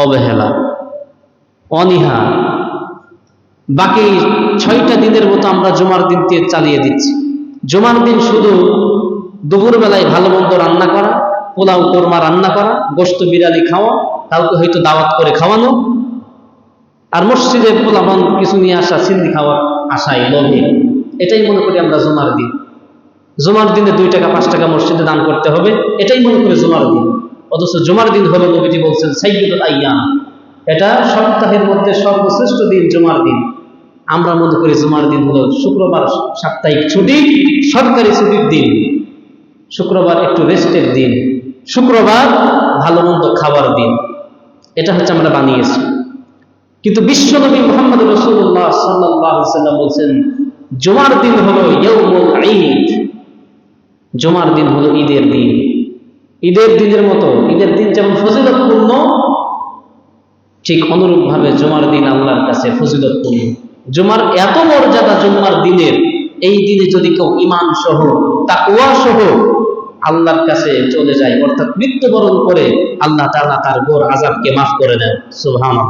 অবহেলা, অনীহা। বাকি 6টা দিনের মতো আমরা জুমার দিনকে চালিয়ে দিচ্ছি। জুমার দিন শুধু দুপুরবেলায় ভালো মন্দ রান্না করা, পোলাও কোরমা রান্না করা, গোশত বিরিয়ানি খাওয়া, কাউকে হয়তো দাওয়াত করে খাওয়ানো, আর মসজিদে পোলাপান কিছু নিয়ে আসা, সিন্দি খাওয়ার আশায় লোভে, এটাই মনে করি আমরা জুমার দিন। জুমার দিনে 2 টাকা 5 টাকা মসজিদে দান করতে হবে, এটাই মনে করি জুমার দিন। অথচ জুমার দিন হলো, নবীজি বলছেন সাইয়্যিদুল আইয়াম, এটা সপ্তাহের মধ্যে সর্বশ্রেষ্ঠ দিন জুমার দিন। আমরা মনে করি জুমার দিন হলো শুক্রবার সাপ্তাহিক ছুটি, সরকারি ছুটির দিন, শুক্রবার একটু রেস্টের দিন, শুক্রবার ভালো মন্দ খাবার দিন। এটা হচ্ছে আমরা বানিয়েছি। কিন্তু বিশ্বনবী মুহাম্মদ রাসূলুল্লাহ সাল্লাল্লাহু আলাইহি ওয়াসাল্লাম বলছেন জুমার দিন হলো ইয়াউমুল ঈদ, জুমার দিন হলো ঈদের দিন। ঈদের দিনের মতো, ঈদের দিন যেমন ফজিলতপূর্ণ, ঠিক অনুরূপভাবে জুমার দিন আল্লাহর কাছে ফজিলতপূর্ণ। জুমার এত মর্যাদা জুমার দিনের, এই দিনে যদি কেউ ঈমান সহ তাকওয়া সহ আল্লাহর কাছে চলে যায়, অর্থাৎ মৃত্যুবরণ করে, আল্লাহ তাআলা তার ঘোর আযাবকে মাফ করে দেন। সুবহানাল্লাহ।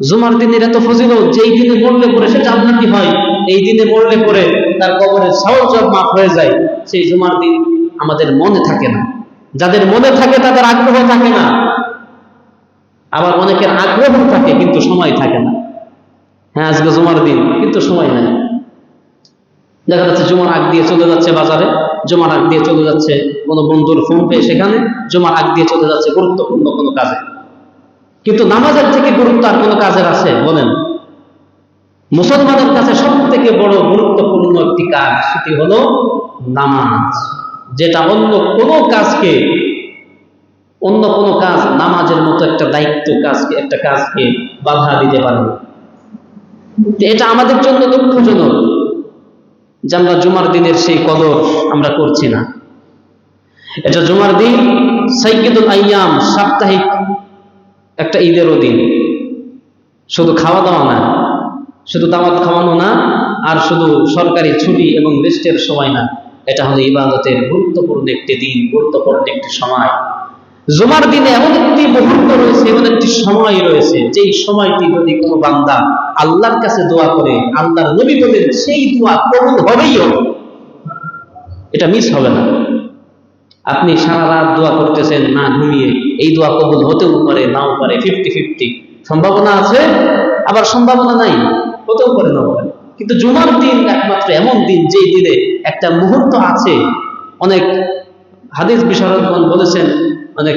জুমার দিনের এত ফজিলত, যেই দিনে মরলে পরে সে জান্নাতি হয়, এই দিনে মরলে পরে তার কবরের সওয়াব মাফ হয়ে যায়, সেই জুমার দিন আমাদের মনে থাকে না। যাদের মনে থাকে তাদের আগ্রহ থাকে না, আবার অনেকের আগ্রহ থাকে কিন্তু সময় থাকে না। হ্যাঁ, আজকে জুমার দিন কিন্তু সময় নাই। দেখা যাচ্ছে জুমার আগ দিয়ে চলে যাচ্ছে বাজারে, জুমার আগ দিয়ে চলে যাচ্ছে কোনো বন্ধুর ফোন পেয়ে সেখানে, জুমার আগ দিয়ে চলে যাচ্ছে গুরুত্বপূর্ণ কোনো কাজে। কিন্তু নামাজের থেকে গুরুত্ব আর কোনো কাজের আছে বলেন? মুসলমানের কাছে সব থেকে বড় গুরুত্বপূর্ণ একটি কাজ, সেটি হলো নামাজ, যেটা অন্য কোনো কাজকে, অন্য কোনো কাজ নামাজের মতো একটা দায়িত্ব কাজকে, একটা কাজকে বাধা দিতে পারে না। এটা আমাদের জন্য দুঃখজনক যে আমরা জুমার দিনের সেই কদর আমরা করছি না। এটা জুমার দিন সাইয়্যিদুল আইয়াম, সাপ্তাহিক একটা ঈদেরও দিন। শুধু খাওয়া দাওয়া না, শুধু দাওয়াত খাওয়ানো না, আর শুধু সরকারি ছুটি এবং রেস্টের সময় না, এটা হলো ইবাদতের গুরুত্বপূর্ণ একটি দিন, গুরুত্বপূর্ণ একটি সময়। জুমার দিনে এমন একটি মুহূর্ত রয়েছে, এমন একটি সময় রয়েছে, যেই সময়টি যদি কোনো বান্দা আল্লাহর কাছে দোয়া করে, আল্লাহর নবী বলেন সেই দোয়া কবুল হবেই হবে, এটা মিস হবে না। আপনি সারা রাত দোয়া করতেছেন না ঘুমিয়ে, এই দোয়া কবুল হতেও পারে নাও পারে, 50-50 সম্ভাবনা আছে, আবার সম্ভাবনা নাই, হতেও পারে নাও পারে। কিন্তু জুমার দিন একমাত্র এমন দিন, যেই দিনে একটা মুহূর্ত আছে। অনেক হাদিস বিশারদগণ বলেছেন, অনেক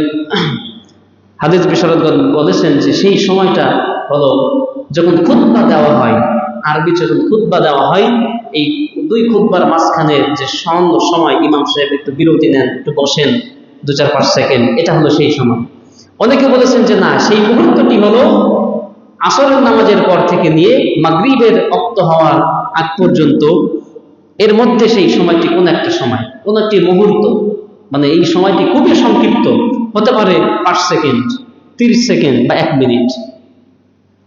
হাদিস বিশারদগণ বলেছেন যে সেই সময়টা হলো যখন খুতবা দেওয়া হয়, আরবি যখন খুতবা দেওয়া হয়, এই 2 খুতবার মাঝখানে যে সময় ইমাম সাহেব একটু বিরতি নেন, একটু বসেন 2-4-5 সেকেন্ড, এটা হলো সেই সময়। অনেকে বলেছেন যে না, সেই মুহূর্তটি হলো আসরের নামাজের পর থেকে নিয়ে মাগরিবের ওয়াক্ত হওয়ার আগ পর্যন্ত, এর মধ্যে সেই সময়টি কোন একটা সময়, কোন একটি মুহূর্ত, মানে এই সময়টি খুবই সংক্ষিপ্ত, হতে পারে 5 সেকেন্ড, 30 সেকেন্ড বা 1 মিনিট।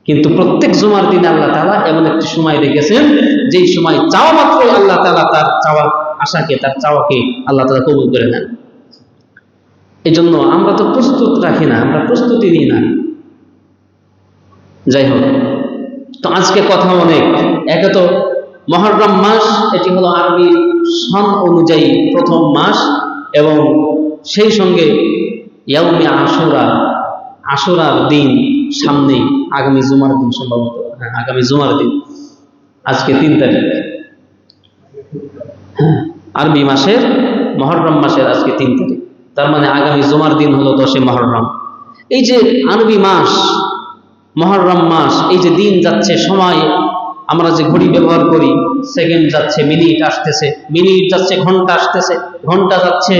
কিন্তু প্রত্যেক জুমার দিনে আল্লাহ তাআলা এমন একটি সময় রেখেছেন, যেই সময় চাওয়া মাত্রই আল্লাহ তাআলা তার চাওয়ার আশাকে, তার চাওয়াকে আল্লাহ তাআলা কবুল করে নেন। এই জন্য আমরা তো প্রস্তুত রাখি না, আমরা প্রস্তুতি নিই না। যাই হোক, তো আজকে কথা অনেক। একে তো মুহররম মাস, এটি হলো আরবি সন অনুযায়ী প্রথম মাস, এবং সেই সঙ্গে ইয়াউমে আশুরা, আশুরার দিন সামনেই, আগামী জুমার দিন সম্ভবত, হ্যাঁ আগামী জুমার দিন, আজকে 3 তারিখ, হ্যাঁ আরবি মাসের মুহররম মাসের আজকে 3 তারিখ, তার মানে আগামী জুমার দিন হলো 10 মুহররম। এই যে আরবি মাস মুহররম মাস, এই যে দিন যাচ্ছে, সময়, আমরা যে ঘড়ি ব্যবহার করি, সেকেন্ড যাচ্ছে, মিনিট আসতেছে, মিনিট যাচ্ছে, ঘন্টা আসতেছে, ঘন্টা যাচ্ছে,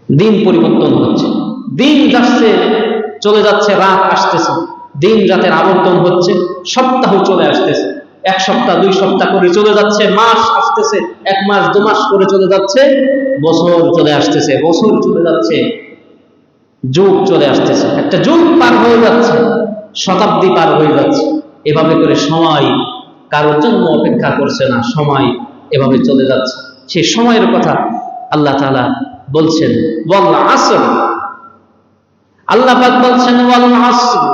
দিন পরিবর্তন হচ্ছে, দিন যাচ্ছে, চলে যাচ্ছে, রাত আসতেছে, দিন রাতের আবর্তন হচ্ছে, সপ্তাহ চলে আসতেছে, 1 সপ্তাহ 2 সপ্তাহ করে চলে যাচ্ছে, মাস আসতেছে, 1 মাস 2 মাস করে চলে যাচ্ছে, বছর চলে আসতেছে, বছর চলে যাচ্ছে, যুগ চলে আসতেছে, একটা যুগ পার হয়ে যাচ্ছে, শতাব্দী পার হয়ে যাচ্ছে। এভাবে করে সময় কারোর জন্য অপেক্ষা করছে না, সময় এভাবে চলে যাচ্ছে। সেই সময়ের কথা আল্লাহ তাআলা বলছেন, ওয়াল আসর, আল্লাহ পাক বলছেন ওয়াল আসর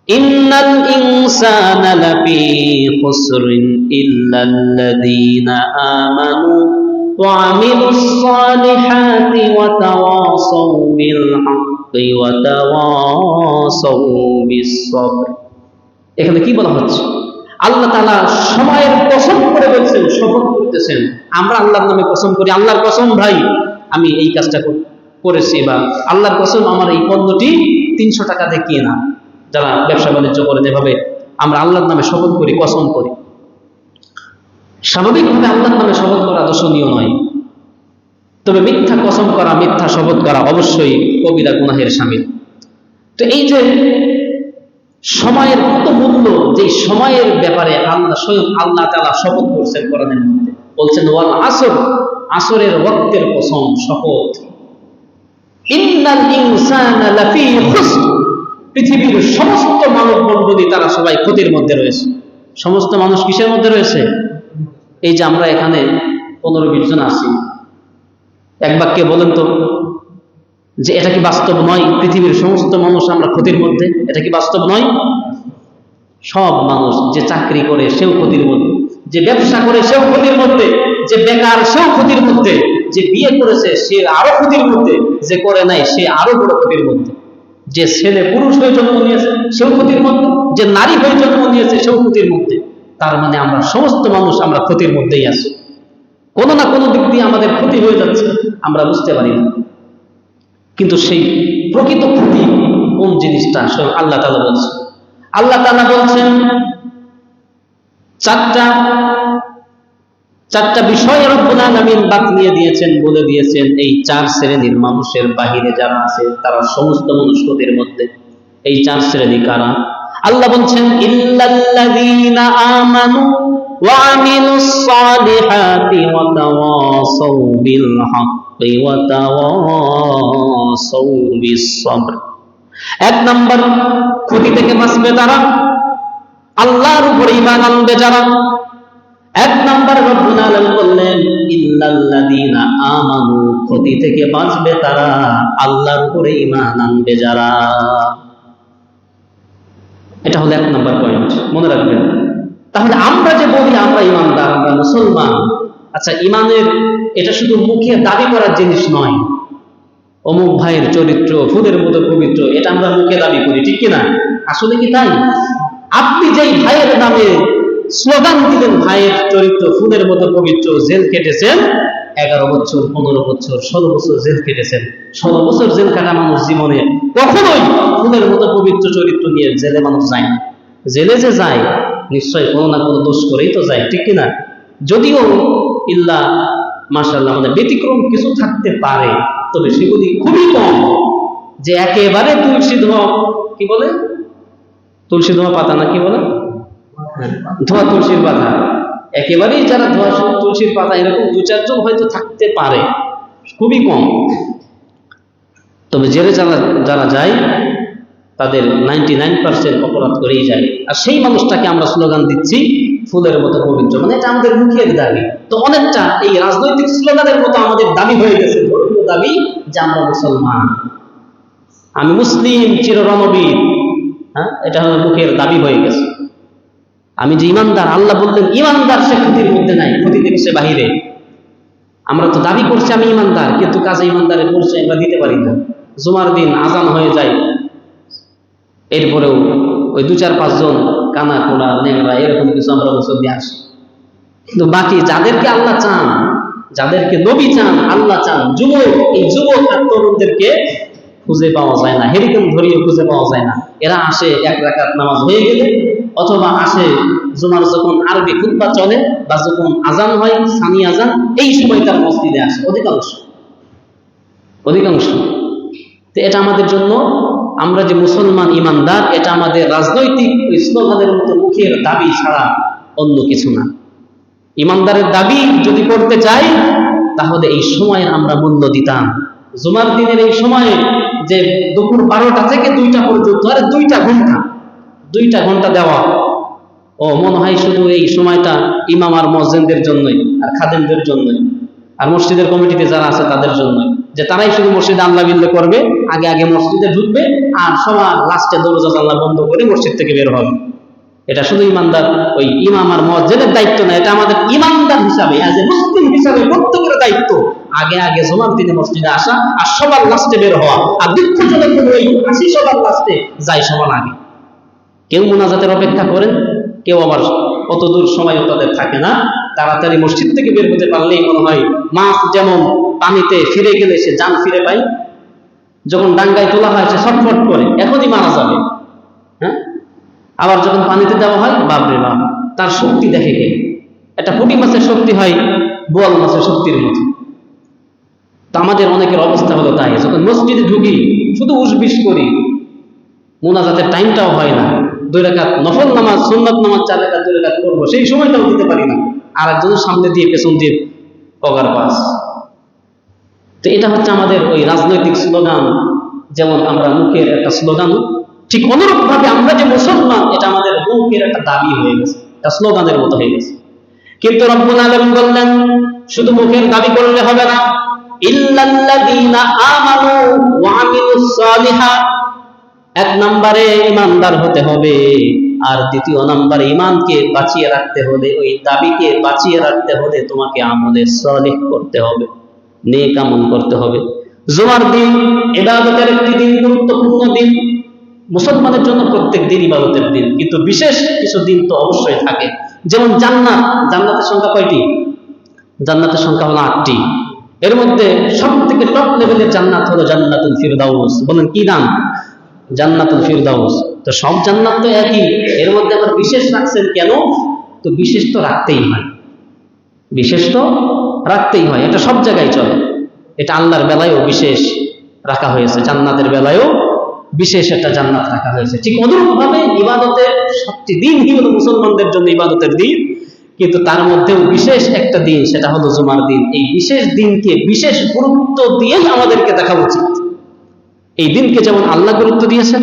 ইন্নাল ইনসানা লাফি খুসরিন ইল্লাল্লাযীনা আমানু ওয়া আমিলুস সালিহাতি ওয়া তাওয়াসাউ বিল হাক্কি ওয়া তাওয়াসাউ বিস সাবর। এখানে কি বলা হচ্ছে? আল্লাহ তাআলা সময়ের কসম করে বলছেন, শপথ করতেছেন। আমরা আল্লাহর নামে কসম করি, আল্লাহর কসম ভাই আমি এই কাজটা করেছি, বা আল্লাহর কসম আমার এই পণ্যটি 300 টাকা দিয়ে কিনা। যারা ব্যবসা বাণিজ্য করেন এভাবে আমরা আল্লাহর নামে শপথ করি, কসম করি। স্বাভাবিকভাবে আল্লাহর নামে শপথ করা দর্শনীয় নয়, তবে মিথ্যা কসম করা, মিথ্যা শপথ করা অবশ্যই কবিরা গুনাহের শামিল। তো এই যে সময়ের কত মূল্য, যে সময়ের ব্যাপারে আল্লাহ স্বয়ং আল্লাহ তাআলা শপথ করছেন কোরআনের মধ্যে, বলছেন ওয়াল আসর, আসরের ওয়াক্তের কসম, শপথ। ইন্নাল ইনসানা লাফি খুসর, পৃথিবীর সমস্ত মানব মণ্ডলী তারা সবাই ক্ষতির মধ্যে রয়েছে। সমস্ত মানুষ কিসের মধ্যে রয়েছে? এই যে আমরা এখানে 15-20 জন আছি, এক বাক্যে বলেন তো যে এটা কি বাস্তব নয়? পৃথিবীর সমস্ত মানুষ আমরা ক্ষতির মধ্যে, এটা কি বাস্তব নয়? সব মানুষ, যে চাকরি করে সেও ক্ষতির মধ্যে, যে ব্যবসা করে সেও ক্ষতির মধ্যে, যে বেকার সেও ক্ষতির মধ্যে, যে বিয়ে করেছে সে আরো ক্ষতির মধ্যে, যে করে নাই সে আরো বড় ক্ষতির মধ্যে, যে ছেলে পুরুষ হয়ে জন্ম নিয়েছে সেও ক্ষতির মধ্যে, যে নারী হয়ে জন্ম নিয়েছে সেও ক্ষতির মধ্যে। তার মানে আমরা সমস্ত মানুষ আমরা ক্ষতির মধ্যেই আছি, কোনো না কোনো দিক দিয়ে আমাদের ক্ষতি হয়ে যাচ্ছে, আমরা বুঝতে পারি না। কিন্তু সেই প্রকৃত ক্ষতি কোন জিনিসটা স্বয়ং আল্লাহ তাআলা বলছেন। আল্লাহ তাআলা বলছেন চারটা বিষয় রব্বুল আলামিন বাতলিয়ে দিয়েছেন, বলে দিয়েছেন এই 4 শ্রেণীর মানুষের বাহিরে যারা আছে তারা সমস্ত মানুষ ক্ষতির মধ্যে। এই 4 শ্রেণী কারা? আল্লাহ বলছেন ইল্লাল্লাযীনা আমানু ওয়া আমিলুস সালিহাতি ওয়া তাওয়াসাউ বিল হাক্কি ওয়া তাওয়াসাউ বিস সাবর। 1 নাম্বার, ক্ষতি থেকে বাঁচবে তারা, আল্লাহর উপর ঈমান আনবে যারা। 1 নাম্বার রব্বুল আলামিন বললেন ইল্লাল্লাযীনা আমানু, ক্ষতি থেকে বাঁচবে তারা, আল্লাহর উপরে ঈমান আনবে যারা। এটা হলো 1 নাম্বার পয়েন্ট, মনে রাখবেন। তাহলে আমরা যে বলি আমরা ঈমানদার, আমরা মুসলমান, আচ্ছা ঈমানের এটা শুধু মুখে দাবি করার জিনিস নয়। অমুক ভাইয়ের চরিত্র ফুলের মতো পবিত্র, এটা আমরা মুখে দাবি করি, ঠিক কিনা? আসলে কি তাই? আপনি যেই ভাইয়ের নামে স্লোগান দিলেন ভাইয়ের চরিত্র ফুলের মতো পবিত্র, জেল কেটেছেন 11 বছর, 15 বছর, 16 বছর জেল কেটেছেন। 16 বছর জেল কাটা মানুষ জীবনে কখনোই ফুলের মতো পবিত্র চরিত্র নিয়ে জেলে মানুষ যায় না। জেলে যে যায় নিশ্চয়ই কোনো না কোনো দোষ করেই তো যায়, ঠিক কিনা? যদিও ইল্লা মাশাআল্লাহ আমাদের ব্যতিক্রম কিছু থাকতে পারে, তবে সেগুলি খুবই কম। যে একেবারে তুলসী ধোয়া, কি বলে তুলসী ধোয়া পাতা না কি বলে, ধোয়া তুলসীর পাতা, একেবারেই যারা ধোয়া তুলসীর পাতা এরকম 2-4 জন হয়তো থাকতে পারে, খুবই কম। তবে জেলে যারা যায় তাদের 99% অপরাধ করেই যায়। আর সেই মানুষটাকে আমরা স্লোগান দিচ্ছি ফুলের মতো পবিত্র, মানে এটা আমাদের মুখের দাবি। তো অনেকটা এই রাজনৈতিক স্লোগানের মতো আমাদের দাবি হয়ে গেছে, ধর্মীয় দাবি, যে আমরা মুসলমান, আমি মুসলিম চিররণবীর। হ্যাঁ, এটা হলো মুখের দাবি হয়ে গেছে। আমি যে ইমানদার, আল্লাহ বললেন ইমানদার সে ক্ষতির মধ্যে নাই, ক্ষতি থেকে সে বাহিরে। আমরা তো দাবি করছি আমি ইমানদার, কিন্তু কাজে ইমানদারের পরিচয় আমরা দিতে পারি না। জুমার দিন আজান হয়ে যায়, এরপরেও ওই 2-4-5 জন কানা কোলা নেংরা এরকম কিছু আমরা বছর দিয়ে আসি। কিন্তু বাকি যাদেরকে আল্লাহ চান, যাদেরকে নবী চান, আল্লাহ চান, যুবক, এই যুবক আর তরুণদেরকে খুঁজে পাওয়া যায় না, হেরিকেন ধরিয়ে খুঁজে পাওয়া যায় না। এরা আসে 1 রাকাত নামাজ হয়ে গেলে, অথবা আসে জুমার যখন আরবি খুতবা চলে বা যখন আজান হয় সানি আজান, এই সময় তারা মসজিদে আসে অধিকাংশ। তো এটা আমাদের জন্য, আমরা যে মুসলমান ইমানদার, এটা আমাদের রাজনৈতিক স্লোগানের মতো মুখের দাবি ছাড়া অন্য কিছু না। ইমানদারের দাবি যদি করতে চাই তাহলে এই সময়ের আমরা মূল্য দিতাম। জুমার দিনের এই সময়ে যে দুপুর 12টা থেকে 2টা পর্যন্ত, আরে 2টা ঘন্টা দেওয়া, ও মনে হয় শুধু এই সময়টা ইমাম আর মুয়াজ্জিনদের জন্যই, আর খাদেমদের জন্যই, আর মসজিদের কমিটিতে যারা আছে তাদের জন্যই, যে তারাই শুধু মসজিদে আল্লাহ বিল্লাহ করবে, আগে আগে মসজিদে ঢুকবে আর সবার লাস্টে দরজা জানলা বন্ধ করে মসজিদ থেকে বের হবে। এটা শুধু ইমানদার ওই ইমাম আর মুয়াজ্জিনের দায়িত্ব না, এটা আমাদের ইমানদার হিসাবে, অ্যাজ এ মুসলিম হিসাবে প্রত্যেকের দায়িত্ব আগে আগে জুমার দিনে মসজিদে আসা আর সবার লাস্টে বের হওয়া। আর দুঃখজনক হলো এই আসি সবার লাস্টে, যাই সবার আগে। কেউ মুনাজাতের অপেক্ষা করেন, কেউ আবার অত দূর সময়ও তাদের থাকে না। তাড়াতাড়ি মসজিদ থেকে বের হতে পারলেই মনে হয় মাছ যেমন পানিতে ফিরে গেলে সে জান ফিরে পায়, যখন ডাঙ্গায় তোলা হয় সে ছটফট করে এখনই মারা যাবে। হ্যাঁ, আবার যখন পানিতে দেওয়া হয় বাপরে বাপ, তার শক্তি দেখে কে। একটা পুঁটি মাছের শক্তি হয় বোয়াল মাছের শক্তির মতো। তো আমাদের অনেকের অবস্থা হলো তাই, যখন মসজিদে ঢুকি শুধু উসবিস করি, মুনাজাতের টাইমটাও হয় না। 2 রাকাত নফল নামাজ, সুন্নাত নামাজ 4 রাকাত 2 রাকাত করবো, সেই সময়টাও দিতে পারি না। আর একজনের সামনে দিয়ে পেছন দিয়ে পগার পাস। তো এটা হচ্ছে আমাদের ওই রাজনৈতিক স্লোগান, যেমন আমরা মুখের একটা স্লোগান, ঠিক অনুরূপ ভাবে আমরা যে মুসলমান, এটা আমাদের মুখের একটা দাবি হয়ে গেছে, একটা স্লোগানের মতো হয়ে গেছে। কিন্তু রব্বুল আলামিন বললেন শুধু মুখের দাবি করলে হবে না, ইল্লাল্লাযীনা আমানু ওয়া আমিলুস সালিহাত। 1 নম্বরে ইমানদার হতে হবে, আর 2 নম্বরে ইমানকে বাঁচিয়ে রাখতে হলে, ওই দাবিকে বাঁচিয়ে রাখতে হলে তোমাকে আমলে সালিহ করতে হবে, নেক আমল করতে হবে। জুমার দিন ইবাদতের একটি দিন, গুরুত্বপূর্ণ দিন। মুসলমানের জন্য প্রত্যেক দিন ইবাদতের দিন, কিন্তু বিশেষ কিছু দিন তো অবশ্যই থাকে। যেমন জান্নাত, জান্নাতের সংখ্যা কয়টি? জান্নাতের সংখ্যা হলো 8টি। এর মধ্যে সবথেকে টপ লেভেলের জান্নাত হলো জান্নাতুল ফিরদাউস। বলেন কি নাম? জান্নাতুল ফিরদাউস। তো সব জান্নাত তো একই, এর মধ্যে আবার বিশেষ রাখছেন কেন? তো বিশেষ তো রাখতেই হয়, বিশেষ তো রাখতেই হয়, এটা সব জায়গায় চলে। এটা আল্লাহর বেলায়ও বিশেষ রাখা হয়েছে, জান্নাতের বেলায়ও বিশেষ একটা জান্নাত রাখা হয়েছে। ঠিক অনুরূপ ভাবে ইবাদতের 7টি দিনই হলো মুসলমানদের জন্য ইবাদতের দিন, কিন্তু তার মধ্যেও বিশেষ একটা দিন, সেটা হলো জুমার দিন। এই বিশেষ দিনকে বিশেষ গুরুত্ব দিয়েই আমাদেরকে দেখা উচিত। এই দিনকে যেমন আল্লাহ গুরুত্ব দিয়েছেন,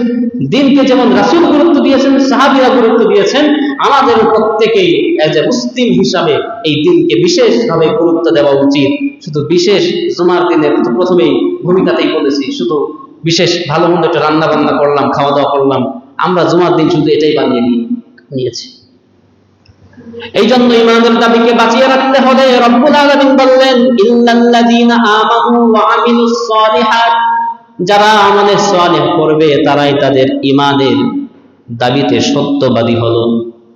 দিনকে যেমন রাসূল গুরুত্ব দিয়েছেন, সাহাবীরা গুরুত্ব দিয়েছেন, আমাদের প্রত্যেকেই এজ এ মুসলিম হিসাবে এই দিনকে বিশেষভাবে গুরুত্ব দেওয়া উচিত। শুধু বিশেষ জুমার দিনের প্রথমেই ভূমিকাতেই বলেছি, শুধু বিশেষ ভালো মন্দ একটা রান্না বান্না করলাম, খাওয়া দাওয়া করলাম, আমরা জুমার দিন শুধু এটাই বানিয়ে নিয়েছি। এই জন্য ইমানের দাবিকে বাঁচিয়ে রাখতে হলে রব্বুল আলামিন বললেন ইল্লাল্লাযীনা আমানু ওয়া আমিলুস সালিহাত। যারা আমাদের সালেহ করবে তারাই তাদের ইমানের দাবিতে সত্যবাদী হলো,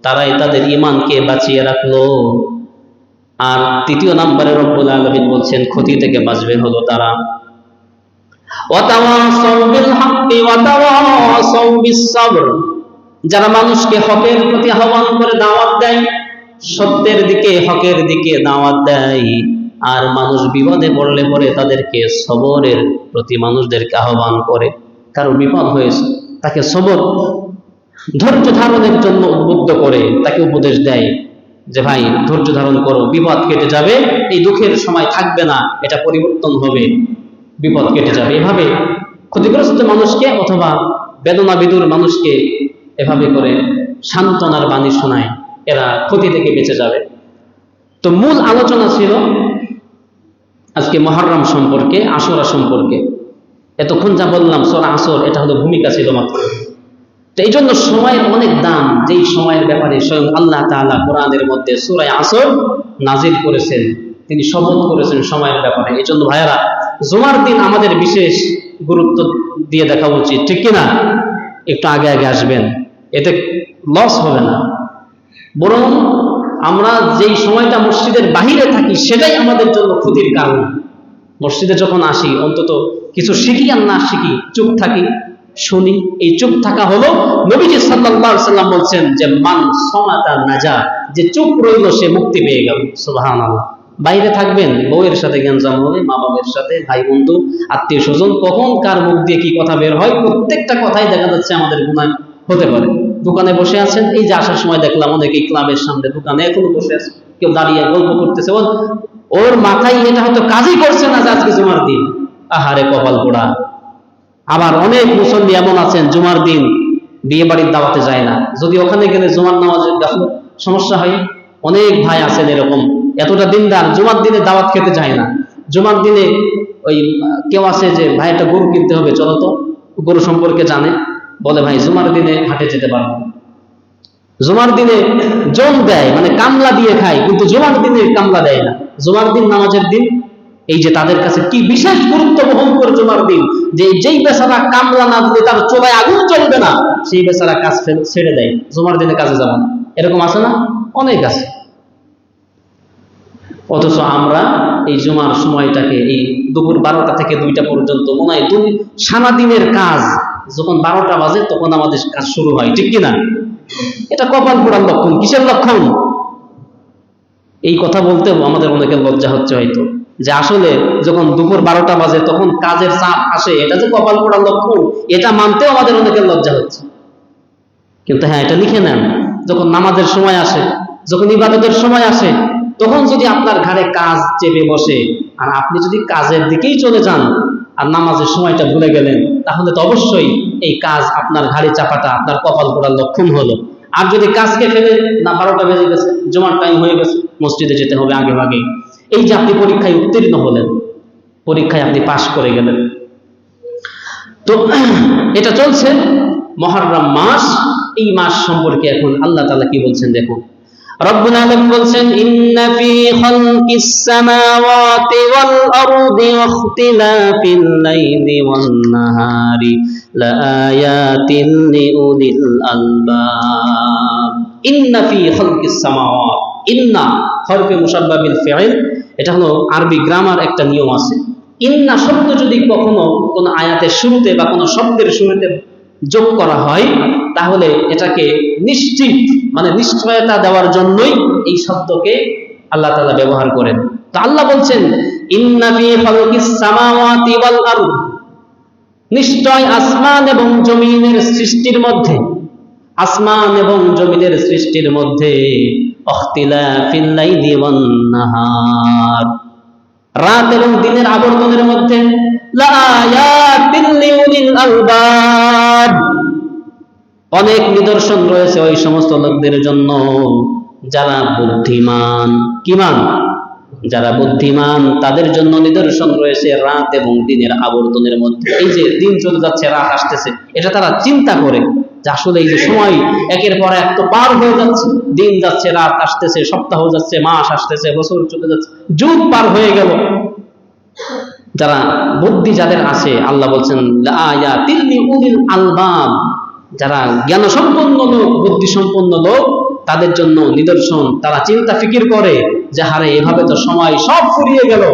তারাই তাদের ইমানকে বাঁচিয়ে রাখলো। আর 3 নম্বরে রব্বুল আলামিন বলছেন ক্ষতি থেকে বাঁচবে হলো তারা ওয়াতাওয়াসাউ বিল হাক্কি ওয়াতাওয়াসাউ বিস সাবর। যারা মানুষকে হকের প্রতি আহ্বান করে দাওয়াত দেয়, সত্যের দিকে, হকের দিকে দাওয়াত দেয়, আর মানুষ বিপদে পড়লে পরে তাদেরকে সবরের প্রতি মানুষদেরকে আহ্বান করে। কারো বিপদ হয়েছে, তাকে সবর, ধৈর্য ধারণের জন্য উদ্বুদ্ধ করে, তাকে উপদেশ দেয় যে ভাই ধৈর্য ধারণ করো, বিপদ কেটে যাবে, এই দুঃখের সময় থাকবে না, এটা পরিবর্তন হবে, বিপদ কেটে যাবে। এভাবে ক্ষতিগ্রস্ত মানুষকে অথবা বেদনা বিদুর মানুষকে এভাবে করে সান্ত্বনার বাণী শোনায়, এরা ক্ষতি থেকে বেঁচে যাবে। তো মূল আলোচনা ছিল আজকে মুহররম সম্পর্কে, আশুরা সম্পর্কে। এতক্ষণ যা বললাম সূরা আসর, এটা হলো ভূমিকা ছিল মাত্র। তো এই জন্য সময়ের অনেক দাম, যেই সময়ের ব্যাপারে স্বয়ং আল্লাহ তাআলা কোরআনের মধ্যে সূরা আসর নাজিল করেছেন, তিনি শপথ করেছেন সময়ের ব্যাপারে। এই জন্য ভাইয়ারা, জুমার দিন আমাদের বিশেষ গুরুত্ব দিয়ে দেখা উচিত, ঠিক কিনা? একটু আগে আগে আসবেন, এতে লস হবে না, বরং আমরা যেই সময়টা মসজিদের বাহিরে থাকি সেটাই আমাদের জন্য ক্ষতির কারণ। মসজিদে যখন আসি অন্তত কিছু শিখি আর না শিখি, চুপ থাকি, শুনি। এই চুপ থাকা হলো, নবীজি সাল্লাল্লাহু আলাইহি সাল্লাম বলছেন যে মান সামাতা নাজা, যে চুপ রইল সে মুক্তি পেয়ে গেল। সুবহানাল্লাহ। বাইরে থাকবেন, বউয়ের সাথে গ্যাঞ্জাম হবে, মা বাবার সাথে, ভাই বন্ধু, আত্মীয় স্বজন, কখন কার মুখ দিয়ে কি কথা বের হয়, প্রত্যেকটা কথাই দেখা যাচ্ছে আমাদের গুনাহ হতে পারে। দোকানে বসে আছেন, এই যে আসার সময় দেখলাম অনেকেই ক্লাবের সামনে দোকানে এখনো বসে আছে, কেউ দাঁড়িয়ে গল্প করতেছে, ওর মাথায় এটা হয়তো কাজই করছে না যে আজকে জুমার দিন। আহারে কপাল পোড়া। আবার অনেক মুসল্লি এমন আছেন জুমার দিন বিয়ে বাড়ির দাওয়াতে যায় না, যদি ওখানে গেলে জুমার নামাজের সমস্যা হয়। অনেক ভাই আছেন এরকম, এতটা দিনদার, জুমার দিনে দাওয়াত খেতে যায় না। জুমার দিনে ওই কেউ আছে যে ভাই একটা গরু কিনতে হবে, চলো তো, গরু সম্পর্কে জানে, বলে ভাই জুমার দিনে হাটে যেতে পারবো। জুমার দিনে জন দেয়, মানে কামলা দিয়ে খায়, কিন্তু জুমার দিনে কামলা দেয় না। জুমার দিন নামাজের দিন, এই যে তাদের কাছে কি বিশেষ গুরুত্ব বহন করে জুমার দিন, যে যেই বেচারা কামলা না দিলে তার চোলায় আগুন চলবে না, সেই বেচারা কাজ ছেড়ে দেয়, জুমার দিনে কাজে যাবে না। এরকম আছে না? অনেক আছে। অথচ আমরা এই জুমার সময়টাকে, এই দুপুর 12টা থেকে 2টা পর্যন্ত মনে হয় সারাদিনের কাজ, যখন 12টা বাজে তখন আমাদের কাজ শুরু হয়, ঠিক কিনা? এটা কপাল পোড়ার লক্ষণ। কিসের লক্ষণ? এই কথা বলতেও আমাদের অনেকের লজ্জা হচ্ছে হয়তো, যে আসলে যখন দুপুর 12টা বাজে তখন কাজের চাপ আসে, এটা যে কপাল পোড়ার লক্ষণ, এটা মানতেও আমাদের অনেকের লজ্জা হচ্ছে। কিন্তু হ্যাঁ, এটা লিখে নেন, যখন নামাজের সময় আসে, যখন ইবাদতের সময় আসে, তখন যদি আপনার ঘাড়ে কাজ চেপে বসে আর আপনি যদি কাজের দিকেই চলে যান আর নামাজের সময়টা ভুলে গেলেন, তাহলে তো অবশ্যই এই কাজ আপনার ঘাড়ে চাপাটা আপনার কপাল পোড়ার লক্ষণ হলো। আর যদি কাজকে ফেলে, না 12টা বেজে গেছে, জুমার টাইম হয়ে গেছে, মসজিদে যেতে হবে আগে ভাগে, এই যে আপনি পরীক্ষায় উত্তীর্ণ হলেন, পরীক্ষায় আপনি পাশ করে গেলেন, তো এটা চলছে মুহররম মাস। এই মাস সম্পর্কে এখন আল্লাহ তাআলা কি বলছেন দেখুন। রব্বুল আলামিন বলছেন, ইন্না ফি খালকিস সামাওয়াতি ওয়াল আরদি ওয়াখতিলাফিল লাইলি ওয়ান নাহারি লাআয়াতিন লিউলিল আলবাব। ইন্না ফি খালকিস সামাওয়াত, ইন্না হরফে মুশাব্বাহ বিল ফি'ল, এটা হলো আরবি গ্রামার একটা নিয়ম আছে। ইন্না শব্দ যদি কখনো কোন আয়াতের শুরুতে বা কোন শব্দের শুরুতে যোগ করা হয়, তাহলে এটাকে নিশ্চিত, মানে নিশ্চয়তা দেওয়ার জন্যই এই শব্দকে আল্লাহ তাআলা ব্যবহার করেন। তো আল্লাহ বলছেন, ইন্না ফি খালকিস সামাওয়াতি ওয়াল আরদ, নিশ্চয় আসমান এবং জমিনের সৃষ্টির মধ্যে, আসমান এবং জমিনের সৃষ্টির মধ্যে, ইখতিলাফিল লাইলি ওয়ান নাহার, রাত এবং দিনের আবর্তনের মধ্যে, লাআয়াতিন লিউলিল আলবাব, অনেক নিদর্শন রয়েছে ওই সমস্ত লোকদের জন্য যারা বুদ্ধিমান। কিমান? যারা বুদ্ধিমান, তাদের জন্য নিদর্শন রয়েছে রাত এবং দিনের আবর্তনের মধ্যে। এই যে দিন চলে যাচ্ছে, রাত আসতেছে, এটা তারা চিন্তা করে যে আসলে এই যে সময় একের পর এক তো পার হয়ে যাচ্ছে, দিন যাচ্ছে, রাত আসতেছে, সপ্তাহ যাচ্ছে, মাস আসতেছে, বছর চলে যাচ্ছে, যুগ পার হয়ে গেল। যারা বুদ্ধি যাদের আছে, আল্লাহ বলছেন লাআয়াতিন লিউলিল আলবাব, যারা জ্ঞান সম্পন্ন লোক, বুদ্ধি সম্পন্ন লোক, তাদের জন্য নিদর্শন। তারা চিন্তা ফিকির করে যে হারে এভাবে তো সময় সব ফুরিয়ে গেল,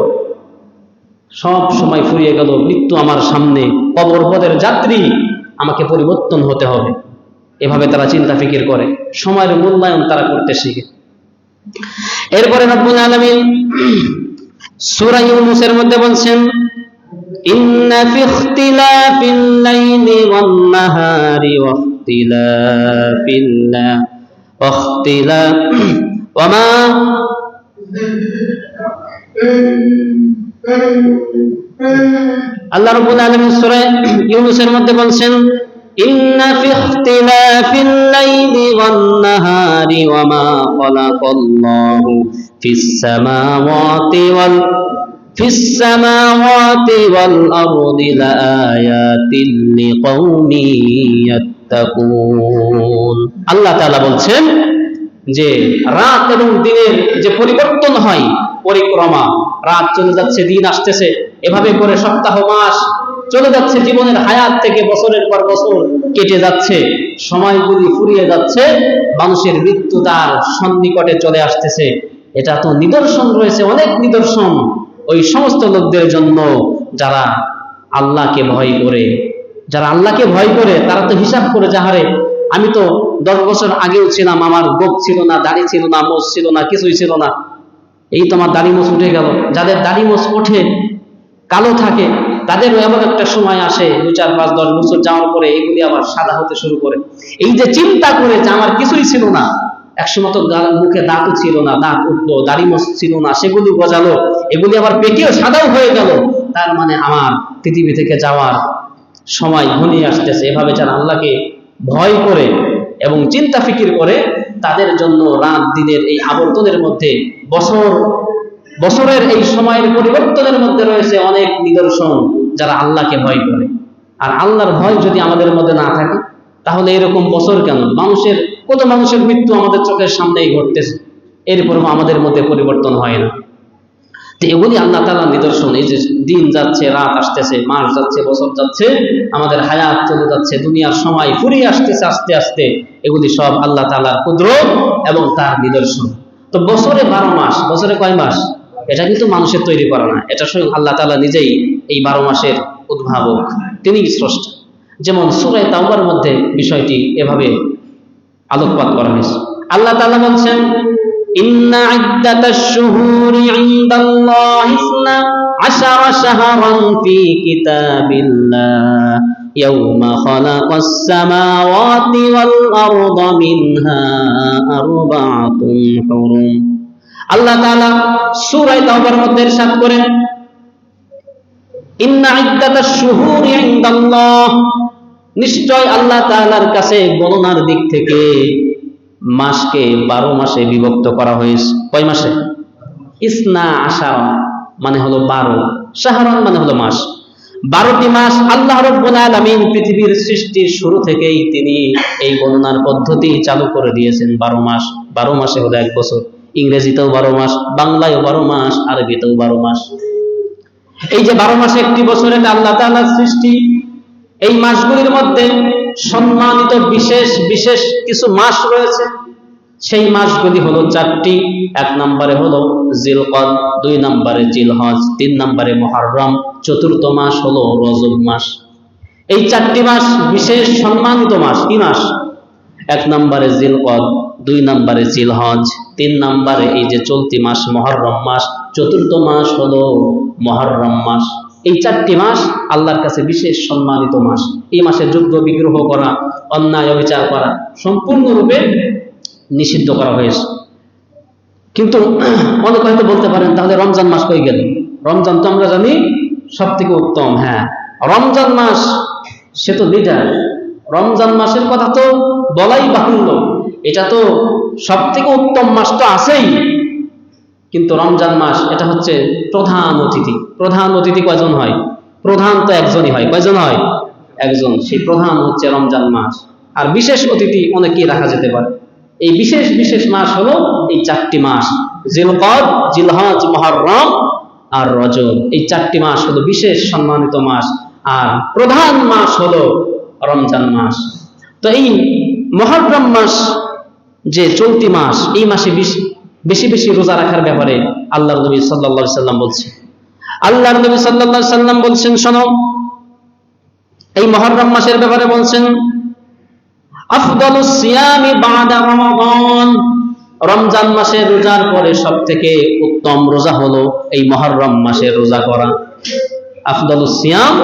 সব সময় ফুরিয়ে গেল, মৃত্যু আমার সামনে, কবর পথের যাত্রী, আমাকে পরিবর্তন হতে হবে। এভাবে তারা চিন্তা ফিকির করে, সময়ের মূল্যায়ন তারা করতে শিখে। এরপরে রব্বুল আলামিন সূরা ইউনূসের মধ্যে বলছেন, ইন্না ফি ইখতিলাফিল লাইলি ওয়ান নাহারি ওয়ামা আল্লাহ রাব্বুল আলামিন সূরা ইউনূসের মধ্যে বলছেন, ইন্না ফি ইখতিলাফিল লাইলি ওয়ান নাহারি ওয়ামা খালাকাল্লাহু ফিস সামাওয়াতি ওয়াল আরদি লাআয়াতিন লিকাউমি ইয়াত্তাকুন। আল্লাহ তাআলা বলছেন যে রাত এবং দিনের যে পরিবর্তন হয়, পরিক্রমা, রাত চলে যাচ্ছে, দিন আসতেছে, এভাবে করে সপ্তাহ মাস চলে যাচ্ছে, জীবনের হায়াত থেকে বছরের পর বছর কেটে যাচ্ছে, সময়গুলি ফুরিয়ে যাচ্ছে, মানুষের মৃত্যু তার সন্নিকটে চলে আসতেছে। এটা তো নিদর্শন রয়েছে, অনেক নিদর্শন ওই সমস্ত লোকদের জন্য যারা আল্লাহকে ভয় করে। যারা আল্লাহকে ভয় করে তারা তো হিসাব করে, যাহারে আমি তো 10 বছর আগেও ছিলাম, আমার গোপ ছিল না, দাড়ি ছিল না, মোছ ছিল না, কিছুই ছিল না, এই তো আমার দাড়ি মোছ উঠে গেল। যাদের দাড়ি মোছ ওঠে, কালো থাকে, তাদেরও এমন একটা সময় আসে 2, 4, 5, 10 বছর যাওয়ার পরে এগুলি আবার সাদা হতে শুরু করে। এই যে চিন্তা করে যে আমার কিছুই ছিল না, একসময় তো মুখে দাঁতও ছিল না, দাঁত উঠলো, দাড়ি মোছ ছিল না, সেগুলি গজালো, এগুলি আবার পেকেও সাদাও হয়ে গেল, তার মানে আমার পৃথিবী থেকে যাওয়ার সময় ঘনিয়ে আসতেছে। এভাবে যারা আল্লাহকে ভয় করে এবং চিন্তা ফিকির করে, তাদের জন্য রাত দিনের এই আবর্তনের মধ্যে বছর বছরের এই সময়ের পরিবর্তনের মধ্যে রয়েছে অনেক নিদর্শন, যারা আল্লাহকে ভয় করে। আর আল্লাহর ভয় যদি আমাদের মধ্যে না থাকে, তাহলে এরকম বছর কেন? কত মানুষের মৃত্যু আমাদের চোখের সামনেই ঘটতেছে, এরপরও আমাদের মধ্যে পরিবর্তন হয় না। তো এগুলি আল্লাহ তাআলার নিদর্শন। এই যে দিন যাচ্ছে, রাত আসতেছে, মাস যাচ্ছে, বছর যাচ্ছে, আমাদের হায়াত চলে যাচ্ছে, দুনিয়ার সময় ফুরিয়ে আসতেছে আস্তে আস্তে, এগুলি সব আল্লাহ তাআলার কুদরত এবং তার নিদর্শন। তো বছরে 12 মাস, বছরে কয় মাস? এটা কিন্তু মানুষের তৈরি করা না, এটা স্বয়ং আল্লাহ তাআলা নিজেই এই 12 মাসের উদ্ভাবক, তিনি স্রষ্টা। যেমন সূরা তাওবার মধ্যে বিষয়টি এভাবে আলোকপাত করা হয়েছে। আল্লাহ তাআলা বলছেন, ইন্না ইদ্দাতাশ শুহুরি ইনদাল্লাহি 12 শাহরান ফি কিতাবিল্লাহ ইয়াওমা খালাকাস সামাওয়াতি ওয়াল আরদা মিনহা আরবাআতুন হুরুম। আল্লাহ তাআলা সূরা তাওবার মধ্যে ইরশাদ করেন, ইন্না ইদ্দাতাশ শুহুরি ইনদাল্লাহ, নিশ্চয় আল্লাহ তাআলার কাছে গণনার দিক থেকে মাসকে 12 মাসে বিভক্ত করা হয়েছে। কয় মাসে? ইসনা আশারা মানে হলো 12, শাহরান মানে হলো মাস। 12টি মাস আল্লাহ রাব্বুল আলামিন পৃথিবীর সৃষ্টির শুরু থেকেই তিনি এই গণনার পদ্ধতি চালু করে দিয়েছেন। 12 মাস, 12 মাসে হলো 1 বছর। ইংরেজিতেও 12 মাস, বাংলায়ও 12 মাস, আরবিতেও 12 মাস। এই যে 12 মাসে একটি বছরের আল্লাহ তাআলার সৃষ্টি, এই মাসগুলির মধ্যে সম্মানিত বিশেষ বিশেষ কিছু মাস রয়েছে। সেই মাসগুলি হলো 4টি। 1 নম্বরে হলো জিলকদ, 2 নম্বরে জিলহজ, 3 নম্বরে মুহররম, 4র্থ মাস হলো রজব মাস। এই 4টি মাস বিশেষ সম্মানিত মাস। কি মাস? 1 নম্বরে জিলকদ, 2 নম্বরে জিলহজ, 3 নম্বরে এই যে চলতি মাস মুহররম মাস, 4র্থ মাস হলো মুহররম মাস। এই 4টি মাস আল্লাহর কাছে বিশেষ সম্মানিত মাস। এই মাসে যুদ্ধ বিগ্রহ করা, অন্যায় অবিচার করা সম্পূর্ণরূপে নিষিদ্ধ করা হয়েছে। কিন্তু অনেকে হয়তো বলতে পারেন, তাহলে রমজান মাস কই গেল? রমজান তো আমরা জানি সব থেকে উত্তম। হ্যাঁ, রমজান মাস সে তো লিডার। রমজান মাসের কথা তো বলাই বাহুল্য, এটা তো সব থেকে উত্তম মাস তো আছেই। কিন্তু রমজান মাস এটা হচ্ছে প্রধান অতিথি। প্রধান অতিথি কয়জন হয়? প্রধান তো একজনই হয়। কয়জন হয়? একজন। সেই প্রধান হচ্ছে রমজান মাস। আর বিশেষ অতিথি অনেকেই রাখা যেতে পারে। এই বিশেষ বিশেষ মাস হলো এই 4টি মাস, জিলকদ, জিলহজ, মুহররম আর রজব। এই 4টি মাস হলো বিশেষ সম্মানিত মাস, আর প্রধান মাস হলো রমজান মাস। তো এই মুহররম মাস যে চলতি মাস, এই মাসে বেশি বেশি রোজা রাখার ব্যাপারে আল্লাহর নবী সাল্লাল্লাহু আলাইহি সাল্লাম বলছেন। আল্লাহর নবী সাল্লাল্লাহু আলাইহি সাল্লাম বলছেন, শোনো, এই মুহররম মাসের ব্যাপারে বলছেন, আফদালুস সিয়ামি বাদা রমাদান, রমজান মাসের রোজার পরে সবথেকে উত্তম রোজা হলো এই মুহররম মাসের রোজা করা। আফদালুস সিয়াম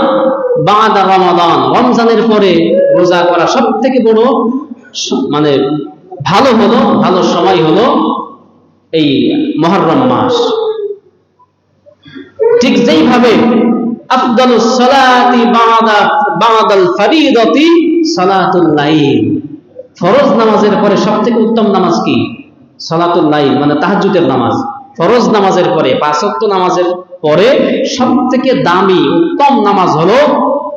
বাদা রমাদান, রমজানের পরে রোজা করা সবথেকে বড় মানে ভালো সময় হলো এই মুহররম মাস। ঠিক যেইভাবে আফদালুস সালাতি বাদাল ফরিদাতি সালাতুল লাইল, ফরজ নামাজের পরে সবথেকে উত্তম নামাজ কি? সালাতুল লাইল মানে তাহাজ্জুদের নামাজ। ফরজ নামাজের পরে, 5 ওয়াক্ত নামাজের পরে সবথেকে দামি উত্তম নামাজ হলো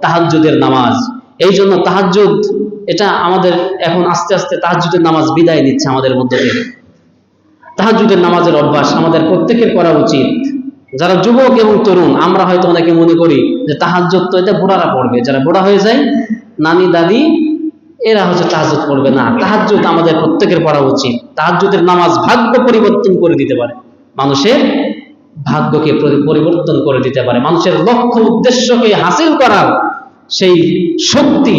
তাহাজ্জুদের নামাজ। এই জন্য তাহাজ্জুদ, এটা আমাদের এখন আস্তে আস্তে তাহাজ্জুদের নামাজ বিদায় নিচ্ছে আমাদের মধ্যে থেকে। তাহাজ্জুদের নামাজের অভ্যাস আমাদের প্রত্যেকের করা উচিত। যারা যুবক এবং তরুণ, আমরা হয়তো অনেকে মনে করি যে তাহাজ্জুদ তো এটা বুড়ারা পড়বে, যারা বুড়া হয়ে যায়, নানি দাদি, এরা হচ্ছে তাহাজ্জুদ পড়বে না। তাহাজ্জুদ আমাদের প্রত্যেকের পড়া উচিত। তাহাজ্জুদের নামাজ ভাগ্য পরিবর্তন করে দিতে পারে, মানুষের ভাগ্যকে পরিবর্তন করে দিতে পারে, মানুষের লক্ষ্য উদ্দেশ্যকে হাসিল করার সেই শক্তি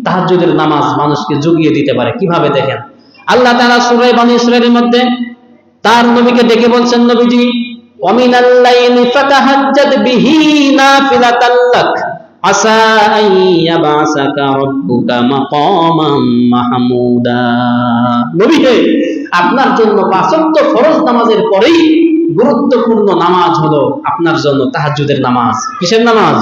তাহাজ্জুদের নামাজ মানুষকে জুগিয়ে দিতে পারে। কিভাবে দেখেন, আল্লাহ তাআলা সূরা বনী ইসরাঈলের মধ্যে তার নবীকে ডেকে বলছেন, নবীজি, ওয়ামিনাল লাইলি ফাতাহাজ্জাদ বিহি নাফিলাতাল লাক আসা আন ইয়াবআসাকা রাব্বুকা মাকামান মাহমুদা। নবী হে, আপনার জন্য 5 ওয়াক্ত ফরজ নামাজের পরেই গুরুত্বপূর্ণ নামাজ হলো আপনার জন্য তাহাজ্জুদের নামাজ। কিসের নামাজ?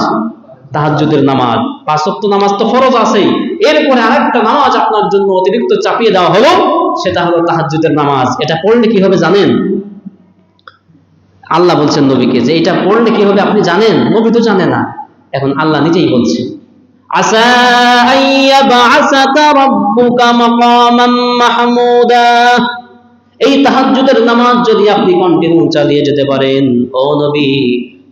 তাহাজ্জুদের নামাজ। 5 ওয়াক্ত নামাজ তো ফরজ আছেই, এরপরে আরেকটা নামাজ আপনার জন্য অতিরিক্ত চাপিয়ে দেওয়া হলো, সেটা হলো তাহাজ্জুদের নামাজ। এটা পড়লে কি হবে জানেন? আল্লাহ বলছেন নবীকে যে এটা পড়লে কি হবে আপনি জানেন? নবী তো জানে না। এখন আল্লাহ নিজেই বলছে, আসা আইয়াবআসাকা রাব্বুকা মাকামান মাহমুদা। এই তাহাজ্জুদের নামাজ যদি আপনি কন্টিনিউ চালিয়ে যেতে পারেন ও নবী,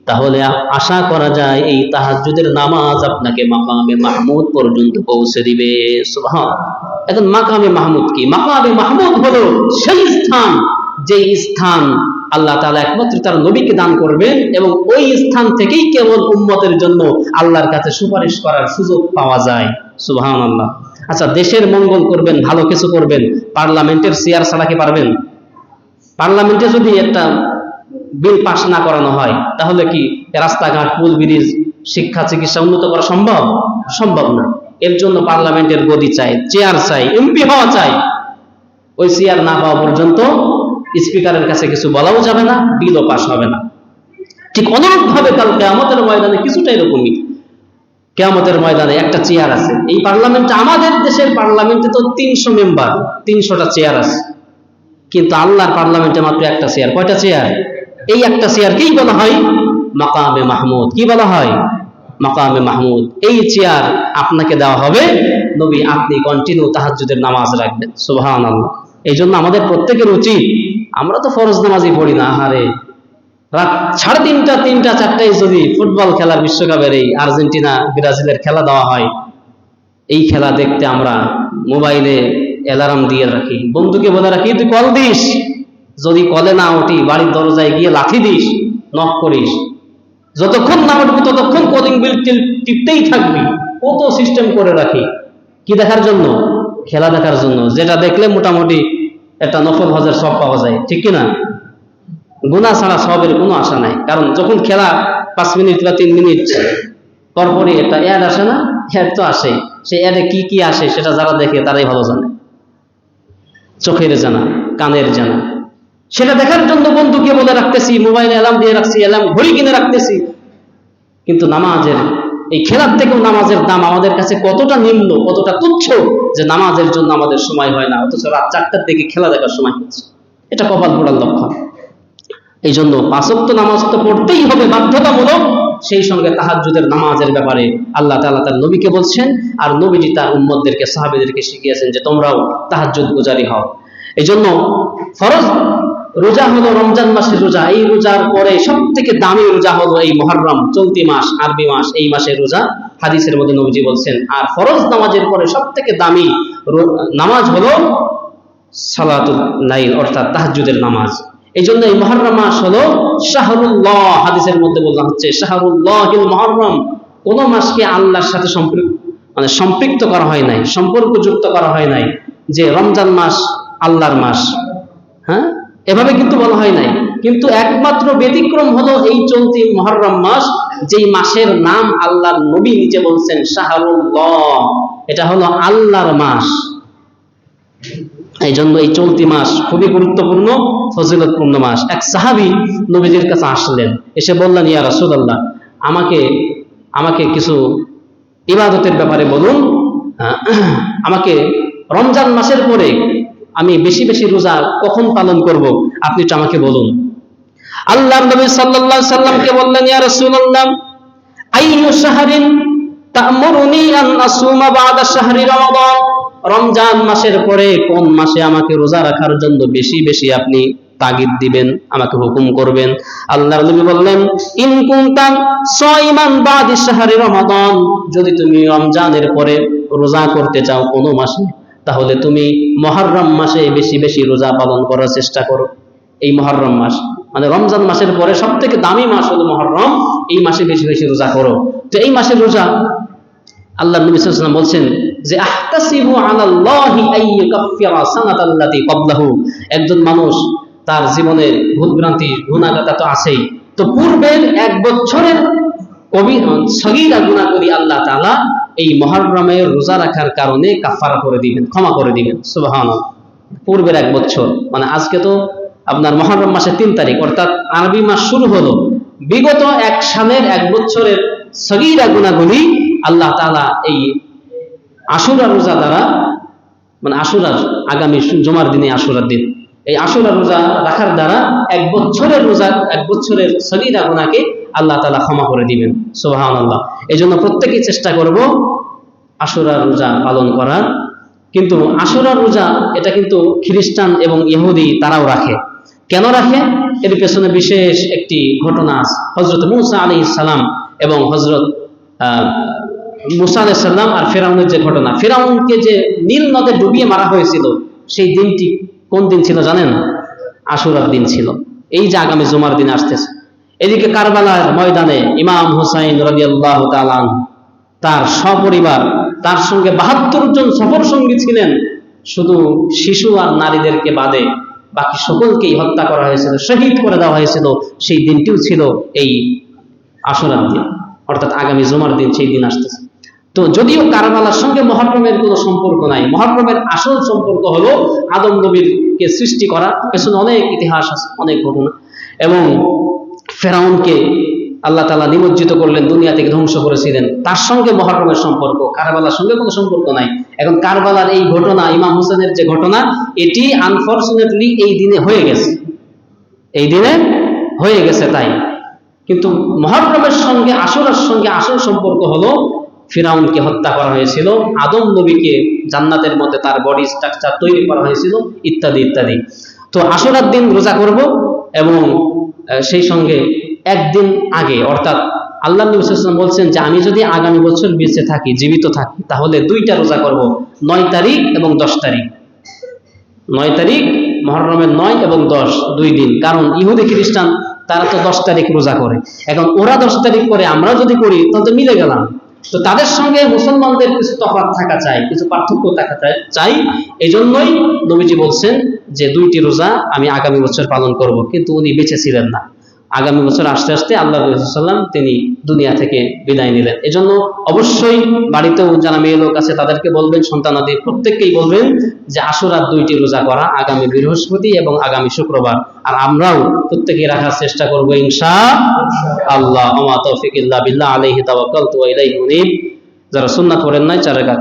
তাহলে আশা করা যায় এই তাহাজ্জুদের নামাজ আপনাকে মাকামে মাহমুদ পর্যন্ত পৌঁছে দিবে। সুবহান। এখন মাকামে মাহমুদ কি? মাকামে মাহমুদ হলো সেই স্থান, যেই স্থান আল্লাহ তাআলা একমাত্র তার নবীকে দান করবেন এবং ওই স্থান থেকেই কেবল উম্মতের জন্য আল্লাহর কাছে সুপারিশ করার সুযোগ পাওয়া যায়। সুবহানাল্লাহ। আচ্ছা, দেশের মঙ্গল করবেন, ভালো কিছু করবেন, পার্লামেন্টের চেয়ার ছাড়া কি পারবেন? পার্লামেন্টে যদি একটা বিল পাস না করানো হয় তাহলে কি রাস্তাঘাট, পুল, ব্রিজ, শিক্ষা, চিকিৎসা উন্নত করা সম্ভব? সম্ভব না। এর জন্য পার্লামেন্টের গদি চাই, চেয়ার চাই, এমপি হওয়া চাই। ওই চেয়ার না পাওয়া পর্যন্ত স্পিকারের কাছে কিছু বলাও যাবে না, বিলও পাস হবে না। ঠিক অনুরূপ ভাবে কাল কিয়ামতের ময়দানে কিছুটা এরকমই। কিয়ামতের ময়দানে একটা চেয়ার আছে। এই পার্লামেন্টে, আমাদের দেশের পার্লামেন্টে তো 300 মেম্বার, 300টা চেয়ার আছে, কিন্তু আল্লাহর পার্লামেন্টে মাত্র একটা চেয়ার। কয়টা চেয়ার? এই একটা চেয়ারকেই বলা হয় মাকামে মাহমুদ। কি বলা হয়? মাকামে মাহমুদ। এই চেয়ার আপনাকে দেওয়া হবে, নবী আপনি কন্টিনিউ তাহাজ্জুদের নামাজ রাখবেন। সুবহানাল্লাহ। এই জন্য আমাদের প্রত্যেকের উচিত, আমরা তো ফরজ নামাজই পড়ি না, আহারে রাত 3:30, 3টা, 4টায় যদি ফুটবল খেলার বিশ্বকাপের এই আর্জেন্টিনা ব্রাজিলের খেলা দেওয়া হয়, এই খেলা দেখতে আমরা মোবাইলে অ্যালার্ম দিয়ে রাখি, বন্ধুকে বলে রাখি তুই কল দিস, যদি কলে না উঠি বাড়ির দরজায় গিয়ে লাথি দিস, নক করিস, যতক্ষণ না উঠবো ততক্ষণ কলিং বেল টিপতেই থাকবি। কত সিস্টেম করে রাখি, কি দেখার জন্য? খেলা দেখার জন্য, যেটা দেখলে মোটামুটি একটা নফল হজের সব পাওয়া যায়, ঠিক কিনা? গুনাহ ছাড়া সবের কোনো আশা নাই। কারণ যখন খেলা 5 মিনিট বা 3 মিনিট পরপরই একটা অ্যাড আসে না? অ্যাড তো আসে, সেই অ্যাডে কি কি আসে সেটা যারা দেখে তারাই ভালো জানে। চোখের জানা, কানের জানা, সেটা দেখার জন্য বন্ধুকে বলে রাখতেছি, মোবাইলে অ্যালার্ম দিয়ে রাখছি, অ্যালার্ম ঘড়ি কিনে রাখতেছি। কিন্তু নামাজের, এই খেলার থেকেও নামাজের দাম আমাদের কাছে কতটা নিম্ন, কতটা তুচ্ছ যে নামাজের জন্য আমাদের সময় হয় না, অথচ রাত 4টার দিকে খেলা দেখার সময় হচ্ছে। এটা কপাল পোড়ার লক্ষণ। এই জন্য 5 ওয়াক্ত নামাজ তো পড়তেই হবে বাধ্যতামূলক। সেই সঙ্গে তাহাজ্জুদের নামাজের ব্যাপারে আল্লাহ তাআলা তার নবীকে বলছেন, আর নবীজি তার উম্মতদেরকে, সাহাবীদেরকে শিখিয়েছেন যে তোমরাও তাহাজ্জুদ গুজারি হও। এই জন্য ফরজ রোজা হলো রমজান মাসের রোজা। এই রোজার পরে সব থেকে দামি রোজা হলো এই মুহররম, চলতি মাস, আরবি মাস, এই মাসের রোজা। হাদিসের মধ্যে নবীজি বলছেন, আর ফরজ নামাজের পরে সব থেকে দামি নামাজ হলো সালাতুল লাইল, অর্থাৎ তাহাজ্জুদের নামাজ। এই জন্য এই মুহররম মাস হলো শাহরুল্লাহ। হাদিসের মধ্যে বলা হচ্ছে শাহরুল্লাহিল মুহররম। কোন মাসকে আল্লাহর সাথে সম্পৃক্ত করা হয় নাই, সম্পর্ক যুক্ত করা হয় নাই যে রমজান মাস আল্লাহর মাস, হ্যাঁ, এভাবে কিন্তু বলা হয় নাই। কিন্তু একমাত্র ব্যতিক্রম হলো এই চলতি মুহররম মাস, যেই মাসের নাম আল্লাহর নবী নিজে বলছেন শাহরুল্লাহ, এটা হলো আল্লাহর মাস। এই জন্য এই চলতি মাস খুবই গুরুত্বপূর্ণ, ফজিলতপূর্ণ মাস। এক সাহাবী নবীজির কাছে আসলেন, এসে বললেন, ইয়া রাসূলুল্লাহ, আমাকে কিছু ইবাদতের ব্যাপারে বলুন, আমাকে রমজান মাসের পরে আমি বেশি বেশি রোজা কখন পালন করব, আপনি তো আমাকে বলুন। আল্লাহর নবী সাল্লাল্লাহু আলাইহি সাল্লামকে বললেন, ইয়া রাসূলুল্লাহ, আইয়ু শাহরিন তা'মুরুনি আন আসুমা বা'দা শাহরি রমাদান, রমজান মাসের পরে কোন মাসে আমাকে রোজা রাখার জন্য বেশি বেশি আপনি তাগিদ দিবেন, আমাকে হুকুম করবেন। আল্লাহর নবী বললেন, ইন কুনতাম সাইমান বা'দি শাহরি রমাদান, যদি তুমি রমজানের পরে রোজা করতে চাও কোনো মাসে, তাহলে তুমি মুহররম মাসে বেশি বেশি রোজা পালন করার চেষ্টা করো। এই মুহররম মাস মানে রমজান মাসের পরে সবথেকে দামি মাস হলো মুহররম, এই মাসে বেশি বেশি রোজা করো। তো এই মাসের রোজা আল্লাহর নবী সাল্লাল্লাহু আলাইহি ওয়াসাল্লাম বলছেন যে আহতাসিবু আলাল্লাহি আইয়ুকাফিরা সানাতাল্লাতী ক্বাবলাহু, একজন মানুষ তার জীবনের ভুলভ্রান্তি, গুনাহগাতা তো আছেই, তো পূর্বের 1 বছরের সগীরা গুনাহগুলি আল্লাহ তাআলা এই মুহররমের রোজা রাখার কারণে কাফারা করে দিবেন, ক্ষমা করে দিবেন। সুবহানাল্লাহ। পূর্বের 1 বছর, মানে আজকে তো আপনার মুহররম মাসের 3 তারিখ, অর্থাৎ আরবি মাস শুরু হলো, বিগত 1 সালের 1 বছরের সগীরা গুনাহগুলি আল্লাহ তাআলা এই আশুরা রোজা দ্বারা, মানে আশুরার আগামী জুমার দিনে, আশুরার দিন এই আশুরা রোজা রাখার দ্বারা 1 বছরের রোজা, 1 বছরের সগীরা গুনাহকে আল্লাহ তাআলা ক্ষমা করে দিবেন। সুবহানাল্লাহ। এই জন্য প্রত্যেকেই চেষ্টা করব আশুরা রোজা পালন করার। কিন্তু আশুরা রোজা এটা কিন্তু খ্রিস্টান এবং ইহুদি তারাও রাখে। কেন রাখে? এর পেছনে বিশেষ একটি ঘটনা আছে। হযরত মূসা আলাইহিস সালাম এবং হযরত মূসা আলাইহিস সালাম আর ফিরআউনের যে ঘটনা, ফিরআউনকে যে নীল নদে ডুবিয়ে মারা হয়েছিল, সেই দিনটি কোন দিন ছিল জানেন? আশুরার দিন ছিল। এই যে আগামী জুমার দিন আসতেছে। এদিকে কারবালার ময়দানে ইমাম হুসাইন রাদিয়াল্লাহু তাআলা আনহু তার সপরিবার, তার সঙ্গে 72 জন সফর সঙ্গী ছিলেন, শুধু শিশু আর নারীদেরকে বাদে বাকি সকলকেই হত্যা করা হয়েছিল, শহীদ করে দেওয়া হয়েছিল। সেই দিনটিও ছিল এই আশুরার দিন, অর্থাৎ আগামী জুমার দিন সেই দিন আসতেছে। তো যদিও কারবালার সঙ্গে মুহররমের কোনো সম্পর্ক নাই, মুহররমের আসল সম্পর্ক হলো আদম নবীকে সৃষ্টি করা। পেছনে অনেক ইতিহাস আছে, অনেক ঘটনা। এবং ফেরাউনকে আল্লাহ তাআলা নিমজ্জিত করলেন, দুনিয়া থেকে ধ্বংস করেছিলেন, তার সঙ্গে মুহররমের সম্পর্ক, কারবালার সঙ্গে কোনো সম্পর্ক নাই। এখন কারবালার এই ঘটনা, ইমাম হোসেনের যে ঘটনা, এটি আনফরচুনেটলি এই দিনে হয়ে গেছে, এই দিনে হয়ে গেছে। তাই কিন্তু মুহররমের সঙ্গে আশুরার সঙ্গে আসল সম্পর্ক হলো ফিরাউনকে হত্যা করা হয়েছিল, আদম নবীকে জান্নাতের মধ্যে তার বডি স্ট্রাকচার তৈরি করা হয়েছিল, ইত্যাদি ইত্যাদি। তো আশুরার দিন রোজা করব এবং সেই সঙ্গে একদিন আগে, অর্থাৎ আল্লাহ নবী সাল্লাল্লাহু আলাইহি ওয়াসাল্লাম বলছেন যে আমি যদি আগামী বছর বেঁচে থাকি, জীবিত থাকি, তাহলে 2টা রোজা করব, 9 তারিখ এবং 10 তারিখ। 9 তারিখ, মুহররমের 9 এবং 10, 2 দিন। কারণ ইহুদি খ্রিস্টান তারা তো 10 তারিখ রোজা করে। এখন ওরা 10 তারিখ করে, আমরা যদি করি তাহলে তো মিলে গেলাম। তো তাদের সঙ্গে মুসলমানদের কিছু তফাৎ থাকা চাই, কিছু পার্থক্য থাকা চাই। এই জন্যই নবীজি বলছেন যে 2টি রোজা আমি আগামী বছর পালন করব। কিন্তু উনি বেঁচে ছিলেন না। আগামী বছর আসতে আসতে আল্লাহ রাসূল সাল্লাল্লাহু আলাইহি ওয়াসাল্লাম তিনি দুনিয়া থেকে বিদায় নিলেন। এজন্য অবশ্যই বাড়িতেও যারা মেয়ে লোক আছে তাদেরকে বলবেন, সন্তানাদি প্রত্যেককেই বলবেন যে আশুরার 2টি রোজা করা, আগামী বৃহস্পতি এবং আগামী শুক্রবার। আর আমরাও প্রত্যেকেই রাখার চেষ্টা করব ইনশাআল্লাহ। ওয়া মা তাওফিক ইল্লা বিল্লাহ, আলাইহি তাওয়াক্কালতু ওয়া ইলাইহি মুনীব। যারা সুন্নাত পড়েন নাই 4 রাকাত